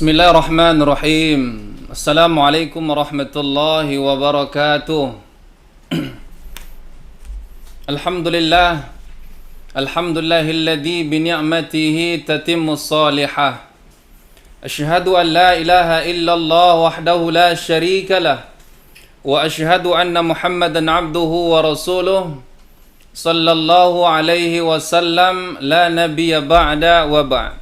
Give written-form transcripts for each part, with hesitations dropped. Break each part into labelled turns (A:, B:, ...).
A: Bismillahirrahmanirrahim. Assalamualaikum warahmatullahi wabarakatuh. Alhamdulillah. Alhamdulillahilladzi bi ni'matihi tatimmus salihah. Asyhadu an la ilaha illallah wahdahu la syarika lah. Wa asyhadu anna Muhammadan abduhu wa rasuluh. Sallallahu alaihi wasallam la nabiyya ba'da wa ba'd.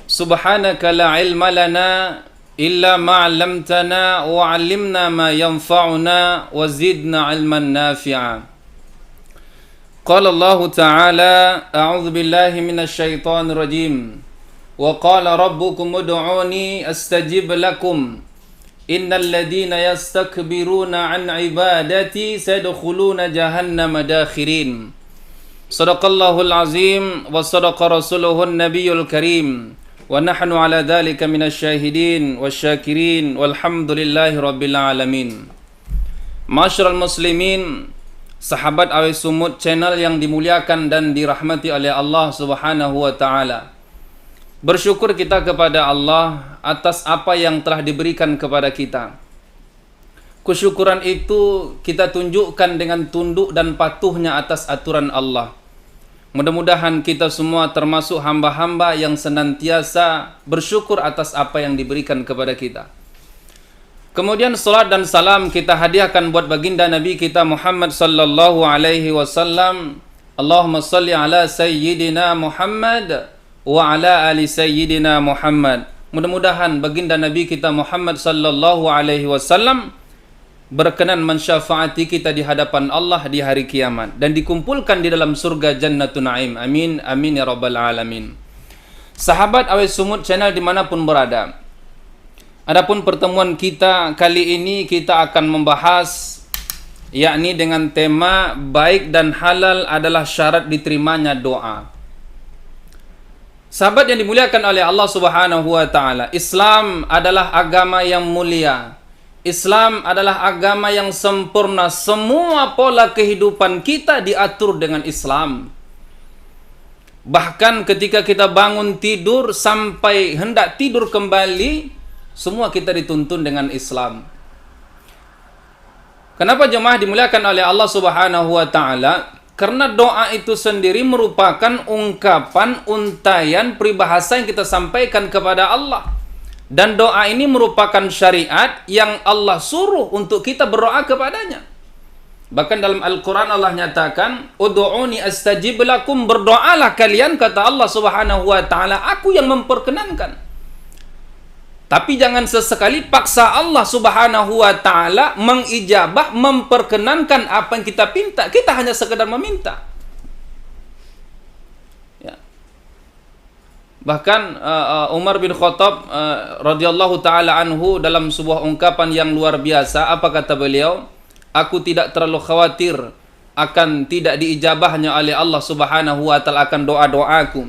A: Subhanaka la ilma lana illa ma 'allamtana wa 'allimna ma yanfa'una wa zidna 'ilman nafi'a. Qala Allah Ta'ala, a'udzu billahi minasy syaithanir rajim. Wa qala rabbukum ud'uni astajib lakum. Innal ladhina yastakbiruna 'an 'ibadati sayadkhuluna jahannama dakhirin. Shadaqallahul azim wa shadaqa rasuluhun nabiyyul karim. Wa nahnu ala dhalika minasyahidin wasyakirin walhamdulillahi rabbil alamin. Masyarul muslimin, sahabat Awi Sumut channel yang dimuliakan dan dirahmati oleh Allah Subhanahu wa taala. Bersyukur kita kepada Allah atas apa yang telah diberikan kepada kita. Kesyukuran itu kita tunjukkan dengan tunduk dan patuhnya atas aturan Allah. Mudah-mudahan kita semua termasuk hamba-hamba yang senantiasa bersyukur atas apa yang diberikan kepada kita. Kemudian salat dan salam kita hadiahkan buat baginda Nabi kita Muhammad sallallahu alaihi wasallam. Allahumma salli ala sayyidina Muhammad wa ala ali sayyidina Muhammad. Mudah-mudahan baginda Nabi kita Muhammad sallallahu alaihi wasallam berkenan mensyafaati kita di hadapan Allah di hari kiamat dan dikumpulkan di dalam surga Jannatun Naim. Amin, amin ya rabbal alamin. Sahabat Awi Sumut channel dimanapun berada, adapun pertemuan kita kali ini kita akan membahas yakni dengan tema baik dan halal adalah syarat diterimanya doa. Sahabat yang dimuliakan oleh Allah Subhanahu wa taala, Islam adalah agama yang mulia. Islam adalah agama yang sempurna. Semua pola kehidupan kita diatur dengan Islam. Bahkan ketika kita bangun tidur sampai hendak tidur kembali, semua kita dituntun dengan Islam. Kenapa jemaah dimuliakan oleh Allah Subhanahu wa taala? Karena doa itu sendiri merupakan ungkapan, untayan peribahasa yang kita sampaikan kepada Allah. Dan doa ini merupakan syariat yang Allah suruh untuk kita berdoa kepadanya. Bahkan dalam Al-Quran Allah nyatakan, Udu'uni astajib lakum, berdoalah kalian, kata Allah Subhanahu wa ta'ala, aku yang memperkenankan. Tapi jangan sesekali paksa Allah Subhanahu wa ta'ala mengijabah, memperkenankan apa yang kita pinta. Kita hanya sekedar meminta. Bahkan Umar bin Khattab radhiyallahu taala anhu dalam sebuah ungkapan yang luar biasa, apa kata beliau? Aku tidak terlalu khawatir akan tidak diijabahnya oleh Allah Subhanahu wa taala akan doa-doaku.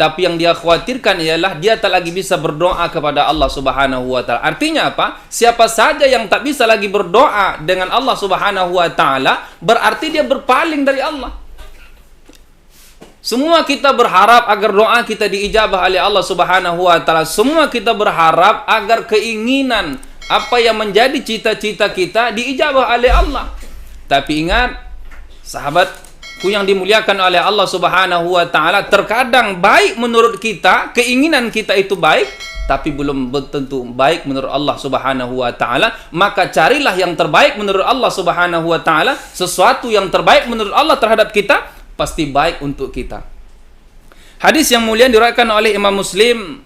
A: Tapi yang dia khawatirkan ialah dia tak lagi bisa berdoa kepada Allah Subhanahu wa taala. Artinya apa? Siapa saja yang tak bisa lagi berdoa dengan Allah Subhanahu wa taala, berarti dia berpaling dari Allah. Semua kita berharap agar doa kita diijabah oleh Allah Subhanahu wa taala. Semua kita berharap agar keinginan apa yang menjadi cita-cita kita diijabah oleh Allah. Tapi ingat, sahabatku yang dimuliakan oleh Allah Subhanahu wa taala, terkadang baik menurut kita, keinginan kita itu baik, tapi belum tentu baik menurut Allah Subhanahu wa taala. Maka carilah yang terbaik menurut Allah Subhanahu wa taala. Sesuatu yang terbaik menurut Allah terhadap kita pasti baik untuk kita. Hadis yang mulia diriwayatkan oleh Imam Muslim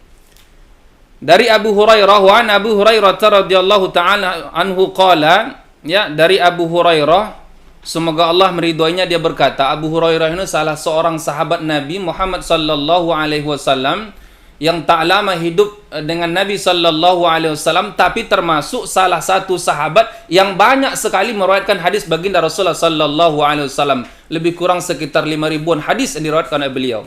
A: dari Abu Hurairah, wa an Abu Hurairah radhiyallahu taala anhu qala, ya, dari Abu Hurairah, semoga Allah meridhoinya, dia berkata, Abu Hurairah ini salah seorang sahabat Nabi Muhammad sallallahu alaihi wasallam yang tak lama hidup dengan Nabi sallallahu alaihi wasallam, tapi termasuk salah satu sahabat yang banyak sekali meriwayatkan hadis baginda Rasulullah sallallahu alaihi wasallam. Lebih kurang sekitar 5.000-an hadis yang diriwayatkan oleh beliau.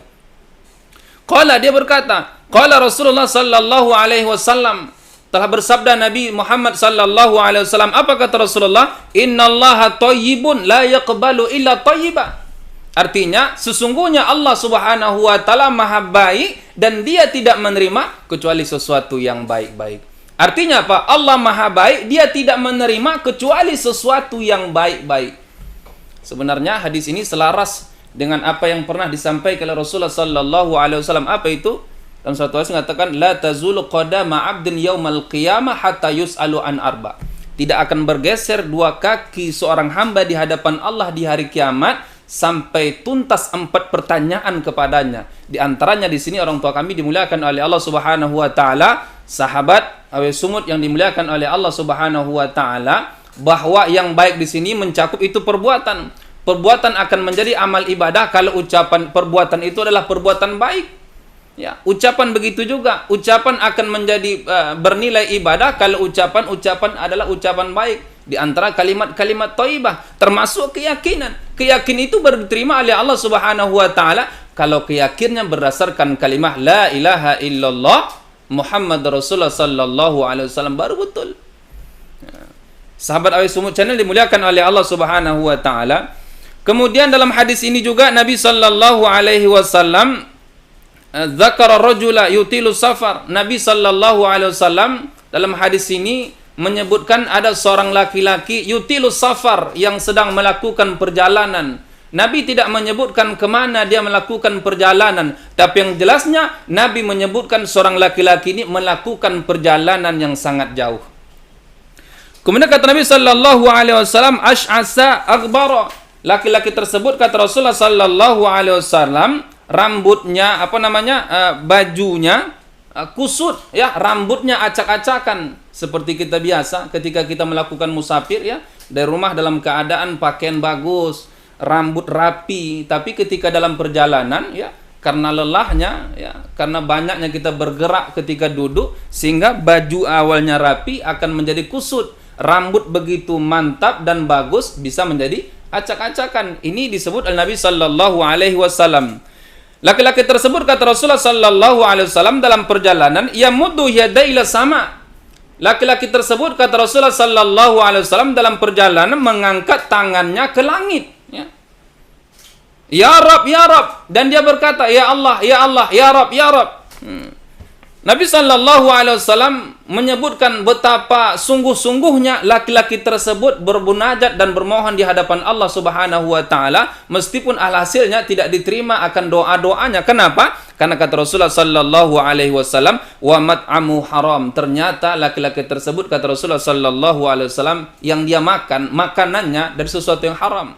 A: Qala, dia berkata, qala Rasulullah sallallahu alaihi wasallam, telah bersabda Nabi Muhammad sallallahu alaihi wasallam, apa kata Rasulullah? Innallaha thayyibun la yaqbalu illa thayyiba. Artinya sesungguhnya Allah Subhanahu wa taala Maha baik dan Dia tidak menerima kecuali sesuatu yang baik-baik. Artinya apa? Allah Maha baik, Dia tidak menerima kecuali sesuatu yang baik-baik. Sebenarnya hadis ini selaras dengan apa yang pernah disampaikan oleh Rasulullah sallallahu alaihi wasallam. Apa itu? Dalam suatu hadis mengatakan la tazulu qadama 'abdin yaumal qiyamah hatta yus'alu an arba. Tidak akan bergeser dua kaki seorang hamba di hadapan Allah di hari kiamat sampai tuntas 4 pertanyaan kepadanya. Di antaranya di sini orang tua kami dimuliakan oleh Allah Subhanahu wa taala, sahabat awe sumut yang dimuliakan oleh Allah Subhanahu wa taala, bahwa yang baik di sini mencakup itu perbuatan. Perbuatan akan menjadi amal ibadah kalau ucapan perbuatan itu adalah perbuatan baik. Ya, ucapan begitu juga. Ucapan akan menjadi bernilai ibadah kalau ucapan adalah ucapan baik. Di antara kalimat-kalimat thayyibah termasuk keyakinan. Keyakinan itu baru diterima oleh Allah Subhanahu wa taala kalau keyakinannya berdasarkan kalimat la ilaha illallah Muhammad Rasulullah sallallahu alaihi wasallam, baru betul. Sahabat Awi Sumut Channel dimuliakan oleh Allah Subhanahu wa taala. Kemudian dalam hadis ini juga Nabi sallallahu alaihi wasallam dzakara rajula yutilu safar. Nabi sallallahu alaihi wasallam dalam hadis ini menyebutkan ada seorang laki-laki yutilu safar yang sedang melakukan perjalanan. Nabi tidak menyebutkan kemana dia melakukan perjalanan, tapi yang jelasnya Nabi menyebutkan seorang laki-laki ini melakukan perjalanan yang sangat jauh. Kemudian kata Nabi sallallahu alaihi wasallam ash'asa aghbara. Laki-laki tersebut kata Rasulullah sallallahu alaihi wasallam rambutnya bajunya kusut, ya, rambutnya acak-acakan seperti kita biasa ketika kita melakukan musafir, ya, dari rumah dalam keadaan pakaian bagus, rambut rapi, tapi ketika dalam perjalanan, ya, karena lelahnya, ya, karena banyaknya kita bergerak ketika duduk sehingga baju awalnya rapi akan menjadi kusut, rambut begitu mantap dan bagus bisa menjadi acak-acakan. Ini disebut oleh Nabi sallallahu alaihi wasallam. Laki-laki tersebut kata Rasulullah sallallahu alaihi wasallam dalam perjalanan yamuddu yadai ila sama. Laki-laki tersebut kata Rasulullah sallallahu alaihi wasallam dalam perjalanan mengangkat tangannya ke langit, ya. Ya Rabb, ya Rabb, dan dia berkata ya Allah, ya Allah, ya Rabb, ya Rabb. Nabi sallallahu alaihi wasallam menyebutkan betapa sungguh-sungguhnya laki-laki tersebut bermunajat dan bermohon di hadapan Allah Subhanahu wa taala meskipun alhasilnya tidak diterima akan doa-doanya. Kenapa? Karena kata Rasulullah sallallahu alaihi wasallam wa mat'amu haram. Ternyata laki-laki tersebut kata Rasulullah sallallahu alaihi wasallam yang dia makan makanannya dari sesuatu yang haram.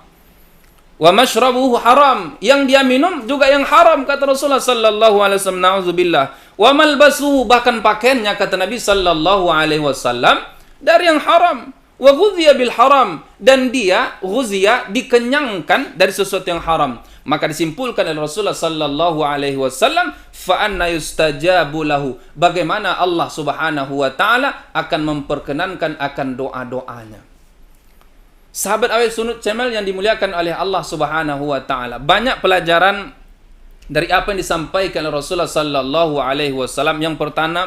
A: Wa mashrabuhu haram, yang dia minum juga yang haram kata Rasulullah sallallahu alaihi wasallam, nauzubillah. Wa malbasuhu, bahkan pakaiannya kata Nabi sallallahu alaihi wasallam dari yang haram. Wa ghudhiya bil haram, dan dia ghudhiya dikenyangkan dari sesuatu yang haram. Maka disimpulkan oleh Rasulullah sallallahu alaihi wasallam, fa anna yustajabu lahu, bagaimana Allah Subhanahu wa taala akan memperkenankan akan doa-doanya. Sahabat Awil Sunut Channel yang dimuliakan oleh Allah Subhanahu wa taala, banyak pelajaran dari apa yang disampaikan oleh Rasulullah sallallahu alaihi wasallam. Yang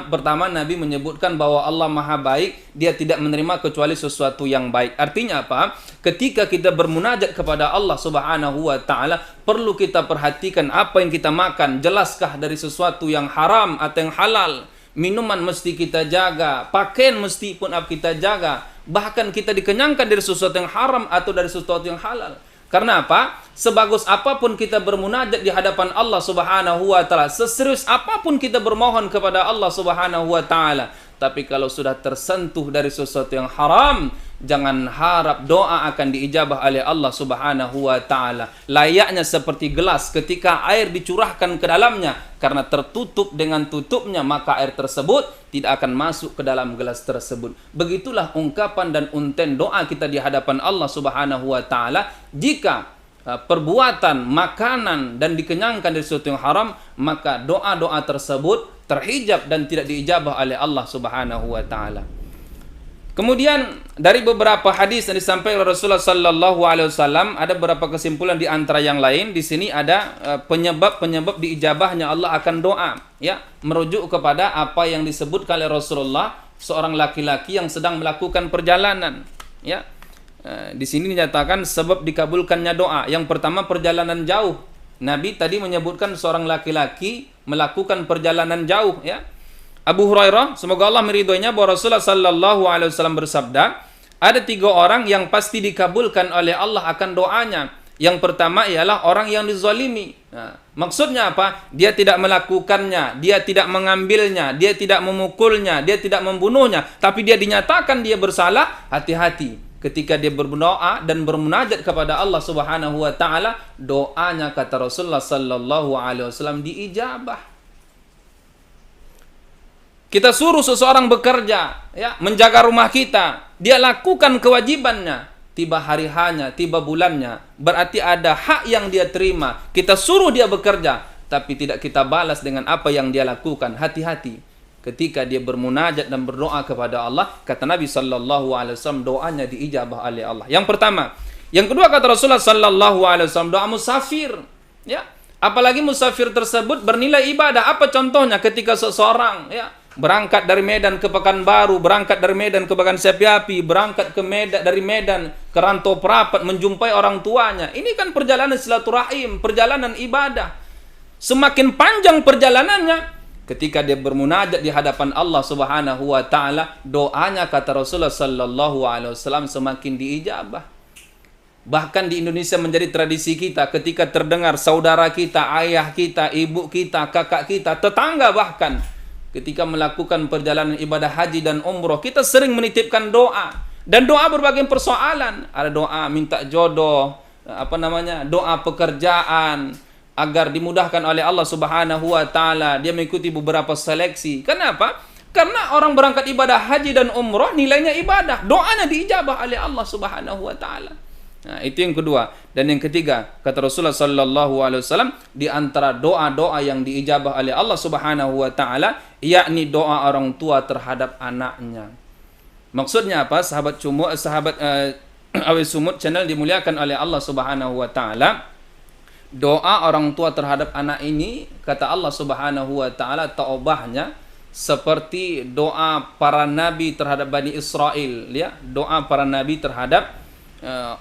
A: pertama Nabi menyebutkan bahwa Allah Maha baik, Dia tidak menerima kecuali sesuatu yang baik. Artinya apa? Ketika kita bermunajat kepada Allah Subhanahu wa taala, perlu kita perhatikan apa yang kita makan, jelaskah dari sesuatu yang haram atau yang halal. Minuman mesti kita jaga, pakaian mesti pun kita jaga, bahkan kita dikenyangkan dari sesuatu yang haram atau dari sesuatu yang halal. Karena apa? Sebagus apapun kita bermunajat di hadapan Allah Subhanahu wa taala, seserius apapun kita bermohon kepada Allah Subhanahu wa taala, tapi kalau sudah tersentuh dari sesuatu yang haram, jangan harap doa akan diijabah oleh Allah Subhanahu wa taala. Layaknya seperti gelas ketika air dicurahkan ke dalamnya, karena tertutup dengan tutupnya, maka air tersebut tidak akan masuk ke dalam gelas tersebut. Begitulah ungkapan dan unten doa kita di hadapan Allah Subhanahu wa taala. Jika perbuatan, makanan dan dikenyangkan dari sesuatu yang haram, maka doa-doa tersebut terhijab dan tidak diijabah oleh Allah Subhanahu wa taala. Kemudian dari beberapa hadis yang disampaikan oleh Rasulullah sallallahu alaihi wasallam ada beberapa kesimpulan di antara yang lain. Di sini ada penyebab diijabahnya Allah akan doa, ya, merujuk kepada apa yang disebutkan oleh Rasulullah, seorang laki-laki yang sedang melakukan perjalanan, ya. Di sini dinyatakan sebab dikabulkannya doa. Yang pertama perjalanan jauh. Nabi tadi menyebutkan seorang laki-laki melakukan perjalanan jauh, ya. Abu Hurairah, semoga Allah meridhoinya, bahwa Rasulullah sallallahu alaihi wasallam bersabda, ada 3 orang yang pasti dikabulkan oleh Allah akan doanya. Yang pertama ialah orang yang dizalimi. Maksudnya apa? Dia tidak melakukannya, dia tidak mengambilnya, dia tidak memukulnya, dia tidak membunuhnya, tapi dia dinyatakan dia bersalah. Hati-hati ketika dia berdoa dan bermunajat kepada Allah Subhanahu wa taala, doanya kata Rasulullah sallallahu alaihi wasallam diijabah. Kita suruh seseorang bekerja, ya, menjaga rumah kita, dia lakukan kewajibannya. Tiba hari hanya, tiba bulannya, berarti ada hak yang dia terima. Kita suruh dia bekerja, tapi tidak kita balas dengan apa yang dia lakukan. Hati-hati ketika dia bermunajat dan berdoa kepada Allah. Kata Nabi sallallahu alaihi wasallam, doanya diijabah oleh Allah. Yang pertama. Yang kedua, kata Rasulullah sallallahu alaihi wasallam, doa musafir, ya. Apalagi musafir tersebut bernilai ibadah. Apa contohnya? Ketika seseorang, ya, berangkat dari Medan ke Pekanbaru, berangkat dari Medan ke Bagansapiapi, berangkat ke Medan, dari Medan ke Rantau Prapat, menjumpai orang tuanya. Ini kan perjalanan silaturahim, perjalanan ibadah. Semakin panjang perjalanannya, ketika dia bermunajat di hadapan Allah Subhanahu wa taala, doanya kata Rasulullah sallallahu alaihi wasallam semakin diijabah. Bahkan di Indonesia menjadi tradisi kita, ketika terdengar saudara kita, ayah kita, ibu kita, kakak kita, tetangga bahkan, ketika melakukan perjalanan ibadah haji dan umroh, kita sering menitipkan doa. Dan doa berbagai persoalan. Ada doa minta jodoh, doa pekerjaan, agar dimudahkan oleh Allah Subhanahu wa taala. Dia mengikuti beberapa seleksi. Kenapa? Karena orang berangkat ibadah haji dan umroh nilainya ibadah. Doanya diijabah oleh Allah Subhanahu wa taala. Nah, itu yang kedua. Dan yang ketiga, kata Rasulullah sallallahu alaihi wasallam, di antara doa-doa yang diijabah oleh Allah Subhanahu wa taala, yakni doa orang tua terhadap anaknya. Maksudnya apa? Sahabat Awi Sumut channel dimuliakan oleh Allah Subhanahu wa taala. Doa orang tua terhadap anak ini, kata Allah Subhanahu wa taala, taubahnya seperti doa para nabi terhadap Bani Israel, ya. Doa para nabi terhadap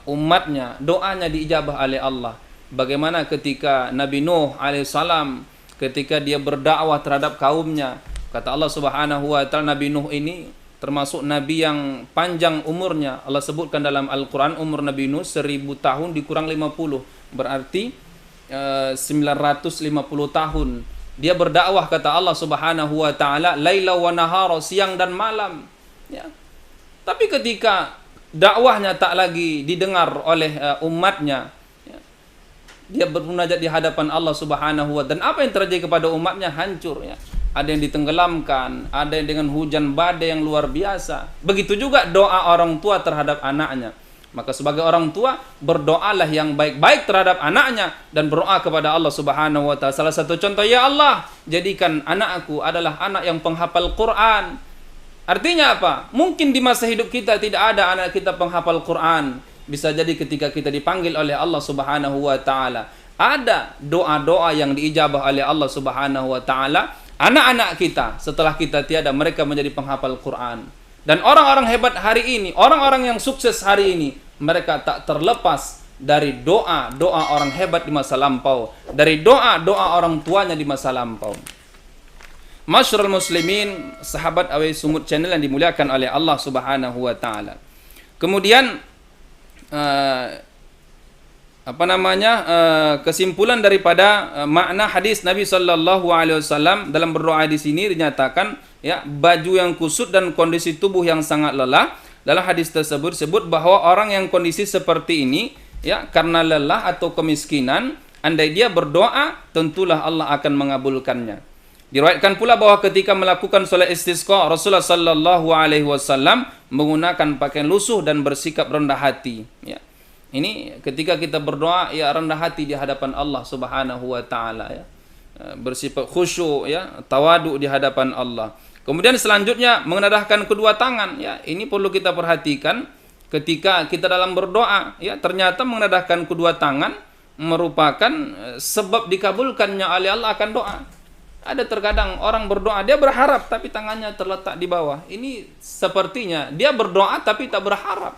A: umatnya, doanya diijabah oleh Allah. Bagaimana ketika Nabi Nuh alaihissalam, ketika dia berdakwah terhadap kaumnya, kata Allah Subhanahu wa taala, Nabi Nuh ini termasuk nabi yang panjang umurnya. Allah sebutkan dalam Al-Quran, umur Nabi Nuh 1000 tahun dikurang 50, berarti 950 tahun. Dia berdakwah, kata Allah Subhanahu wa taala, laila wa nahara, siang dan malam, ya. Tapi ketika dakwahnya tak lagi didengar oleh umatnya, ya, dia bermunajat di hadapan Allah Subhanahu wa taala, dan apa yang terjadi kepada umatnya? Hancur, ya. Ada yang ditenggelamkan, ada yang dengan hujan badai yang luar biasa. Begitu juga doa orang tua terhadap anaknya. Maka sebagai orang tua, berdoalah yang baik-baik terhadap anaknya dan berdoa kepada Allah Subhanahu wa taala. Salah satu contoh, ya Allah, jadikan anakku adalah anak yang penghafal Quran. Artinya apa? Mungkin di masa hidup kita tidak ada anak kita penghafal Quran. Bisa jadi ketika kita dipanggil oleh Allah Subhanahu wa taala, ada doa-doa yang diijabah oleh Allah Subhanahu wa taala. Anak-anak kita setelah kita tiada, mereka menjadi penghafal Quran. Dan orang-orang hebat hari ini, orang-orang yang sukses hari ini, mereka tak terlepas dari doa-doa orang hebat di masa lampau, dari doa-doa orang tuanya di masa lampau. Masyarul muslimin, sahabat Awi Sumut channel yang dimuliakan oleh Allah Subhanahu wa taala. Kemudian kesimpulan daripada makna hadis Nabi sallallahu alaihi wasallam dalam berdoa di sini dinyatakan, ya, baju yang kusut dan kondisi tubuh yang sangat lelah. Dalam hadis tersebut disebut bahwa orang yang kondisi seperti ini, ya, karena lelah atau kemiskinan, andai dia berdoa, tentulah Allah akan mengabulkannya. Diriwayatkan pula bahwa ketika melakukan salat istisqa, Rasulullah sallallahu alaihi wasallam menggunakan pakaian lusuh dan bersikap rendah hati, ya. Ini ketika kita berdoa, ya, rendah hati di hadapan Allah Subhanahu wa taala, ya. Bersifat khusyuk, ya, tawadu di hadapan Allah. Kemudian selanjutnya mengenadahkan kedua tangan, ya. Ini perlu kita perhatikan ketika kita dalam berdoa, ya. Ternyata mengenadahkan kedua tangan merupakan sebab dikabulkannya oleh Allah akan doa. Ada terkadang orang berdoa, dia berharap tapi tangannya terletak di bawah. Ini sepertinya dia berdoa tapi tak berharap.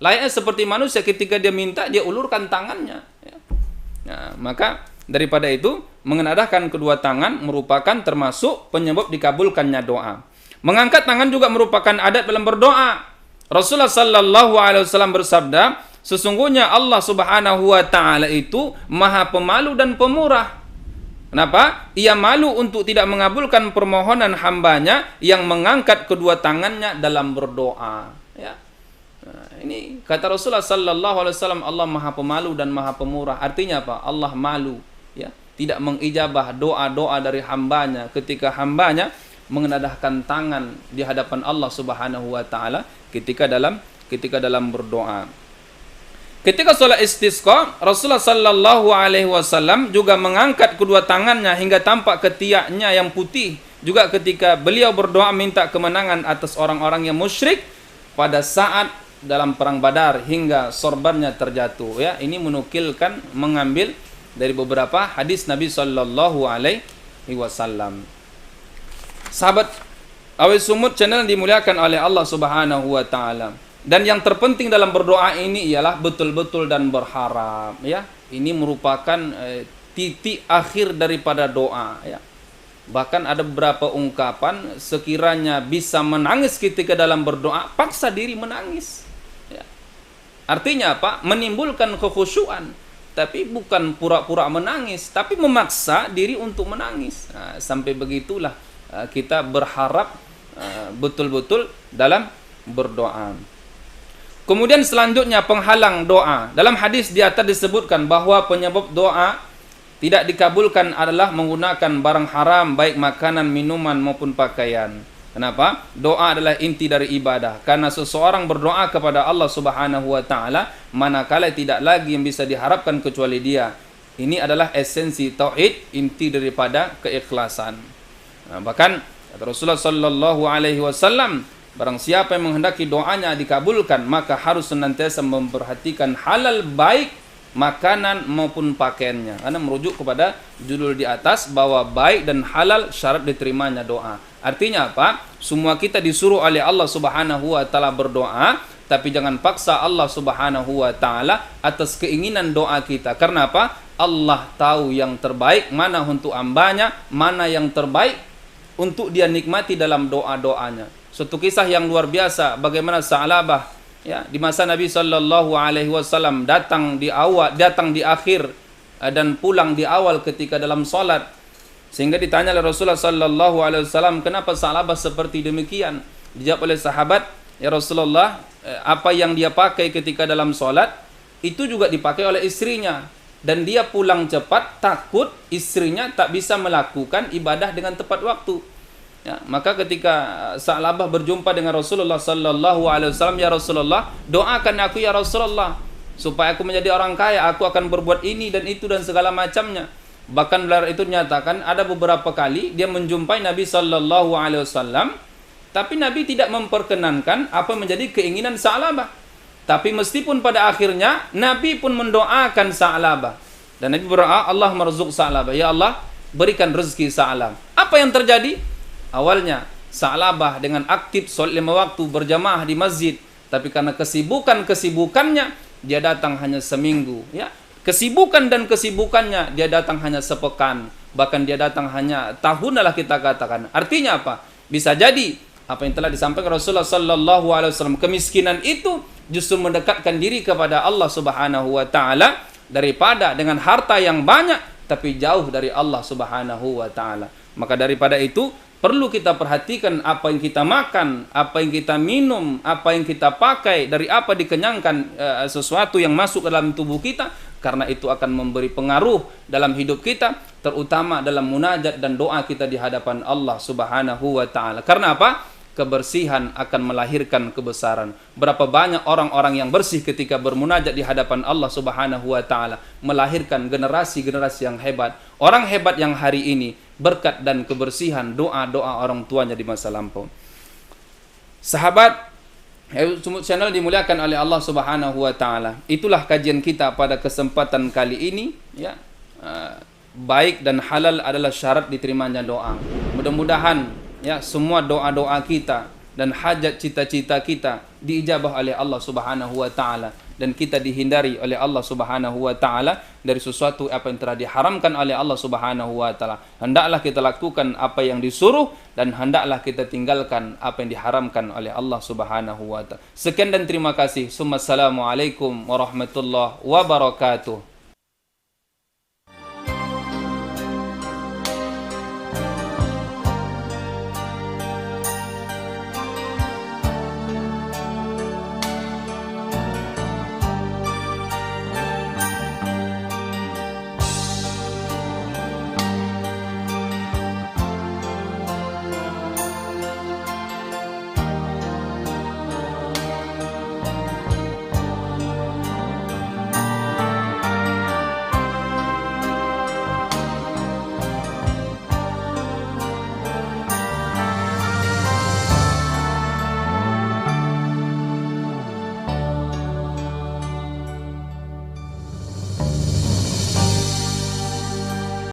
A: Layaknya seperti manusia ketika dia minta, dia ulurkan tangannya. Ya. Nah, maka daripada itu, mengenadahkan kedua tangan merupakan termasuk penyebab dikabulkannya doa. Mengangkat tangan juga merupakan adat dalam berdoa. Rasulullah sallallahu alaihi wasallam bersabda, sesungguhnya Allah Subhanahu wa taala itu Maha Pemalu dan Pemurah. Kenapa? Ia malu untuk tidak mengabulkan permohonan hambanya yang mengangkat kedua tangannya dalam berdoa. Ya. Nah, ini kata Rasulullah sallallahu alaihi wasallam, Allah Maha Pemalu dan Maha Pemurah. Artinya apa? Allah malu, ya, tidak mengijabah doa-doa dari hambanya ketika hambanya mengenadahkan tangan di hadapan Allah Subhanahu wa taala ketika dalam berdoa. Ketika sholat istisqa, Rasulullah sallallahu alaihi wasallam juga mengangkat kedua tangannya hingga tampak ketiaknya yang putih. Juga ketika beliau berdoa minta kemenangan atas orang-orang yang musyrik pada saat dalam perang Badar hingga sorbannya terjatuh. Ya, ini mengambil dari beberapa hadis Nabi sallallahu alaihi wasallam. Sahabat Awais Sumut channel dimuliakan oleh Allah Subhanahu wa taala. Dan yang terpenting dalam berdoa ini ialah betul-betul dan berharap, ya. Ini merupakan titik akhir daripada doa, ya. Bahkan ada beberapa ungkapan sekiranya bisa menangis ketika dalam berdoa, paksa diri menangis, ya. Artinya apa? Menimbulkan kekhusyuan, tapi bukan pura-pura menangis, tapi memaksa diri untuk menangis. Nah, sampai begitulah kita berharap betul-betul dalam berdoa. Kemudian selanjutnya penghalang doa. Dalam hadis di atas disebutkan bahwa penyebab doa tidak dikabulkan adalah menggunakan barang haram, baik makanan, minuman maupun pakaian. Kenapa? Doa adalah inti dari ibadah. Karena seseorang berdoa kepada Allah Subhanahu wa taala manakala tidak lagi yang bisa diharapkan kecuali Dia. Ini adalah esensi tauhid, inti daripada keikhlasan. Nah, bahkan Rasulullah sallallahu alaihi wasallam, barang siapa yang menghendaki doanya dikabulkan, maka harus senantiasa memperhatikan halal baik makanan maupun pakaiannya. Karena merujuk kepada judul di atas bahwa baik dan halal syarat diterimanya doa. Artinya apa? Semua kita disuruh oleh Allah Subhanahu wa taala berdoa, tapi jangan paksa Allah Subhanahu wa taala atas keinginan doa kita. Karena apa? Allah tahu yang terbaik mana untuk hambanya, mana yang terbaik untuk dia nikmati dalam doa-doanya. Suatu kisah yang luar biasa bagaimana Sa'labah, ya, di masa Nabi sallallahu alaihi wasallam datang di akhir dan pulang di awal ketika dalam salat. Sehingga ditanya oleh Rasulullah sallallahu alaihi wasallam, "Kenapa Sa'labah seperti demikian?" Dijawab oleh sahabat, "Ya Rasulullah, apa yang dia pakai ketika dalam salat itu juga dipakai oleh istrinya, dan dia pulang cepat takut istrinya tak bisa melakukan ibadah dengan tepat waktu." Ya, maka ketika Sa'labah berjumpa dengan Rasulullah sallallahu alaihi wasallam, "Ya Rasulullah, doakan aku ya Rasulullah supaya aku menjadi orang kaya, aku akan berbuat ini dan itu dan segala macamnya." Bahkan beliau itu menyatakan ada beberapa kali dia menjumpai Nabi sallallahu alaihi wasallam, tapi Nabi tidak memperkenankan apa menjadi keinginan Sa'labah. Tapi meskipun pada akhirnya Nabi pun mendoakan Sa'labah. Dan Nabi berdoa, "Allah merzuk Sa'labah, ya Allah, berikan rezeki Sa'labah." Apa yang terjadi? Awalnya Sa'labah dengan aktif sholat 5 waktu berjamaah di masjid, tapi karena kesibukannya dia datang hanya seminggu, ya. Kesibukannya dia datang hanya sepekan, bahkan dia datang hanya tahun lah kita katakan. Artinya apa? Bisa jadi apa yang telah disampaikan Rasulullah sallallahu alaihi wasallam, kemiskinan itu justru mendekatkan diri kepada Allah Subhanahu wa taala daripada dengan harta yang banyak tapi jauh dari Allah Subhanahu wa taala. Maka daripada itu perlu kita perhatikan apa yang kita makan, apa yang kita minum, apa yang kita pakai, dari apa dikenyangkan sesuatu yang masuk dalam tubuh kita, karena itu akan memberi pengaruh dalam hidup kita, terutama dalam munajat dan doa kita di hadapan Allah Subhanahu wa taala. Karena apa? Kebersihan akan melahirkan kebesaran. Berapa banyak orang-orang yang bersih ketika bermunajat di hadapan Allah Subhanahu wa taala, melahirkan generasi-generasi yang hebat. Orang hebat yang hari ini berkat dan kebersihan doa-doa orang tuanya di masa lampau. Sahabat Sumut Channel dimuliakan oleh Allah Subhanahu wa taala. Itulah kajian kita pada kesempatan kali ini, ya. Baik dan halal adalah syarat diterimanya doa. Mudah-mudahan, ya, semua doa-doa kita dan hajat cita-cita kita diijabah oleh Allah Subhanahu wa taala, dan kita dihindari oleh Allah Subhanahu wa taala dari sesuatu apa yang telah diharamkan oleh Allah Subhanahu wa taala. Hendaklah kita lakukan apa yang disuruh dan hendaklah kita tinggalkan apa yang diharamkan oleh Allah Subhanahu wa taala. Sekian dan terima kasih. Assalamualaikum warahmatullahi wabarakatuh.